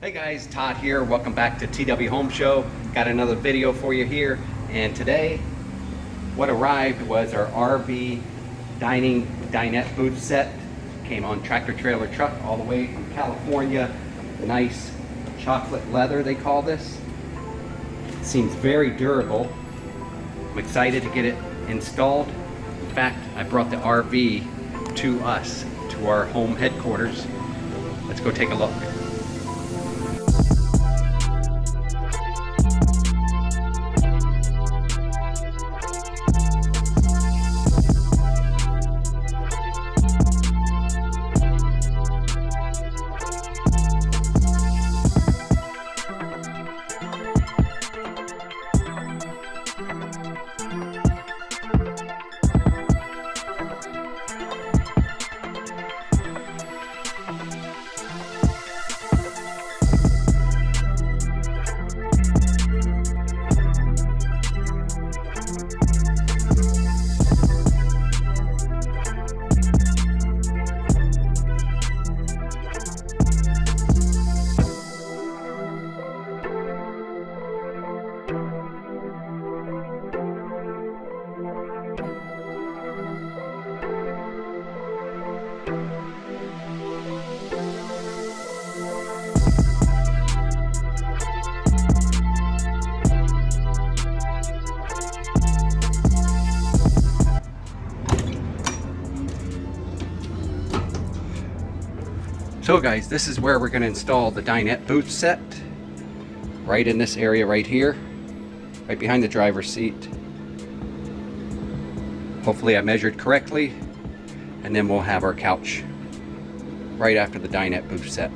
Hey guys, Todd here. Welcome back to twHomeShow. Got another video for you here. And today, what arrived was our RV Dinette Booth set. Came on tractor trailer truck all the way from California. Nice chocolate leather, they call this. Seems very durable. I'm excited to get it installed. In fact, I brought the RV to us, to our home headquarters. Let's go take a look. So guys, this is where we're going to install the Dinette Booth set. Right in this area right here. Right behind the driver's seat. Hopefully I measured correctly. And then we'll have our couch right after the Dinette Booth set.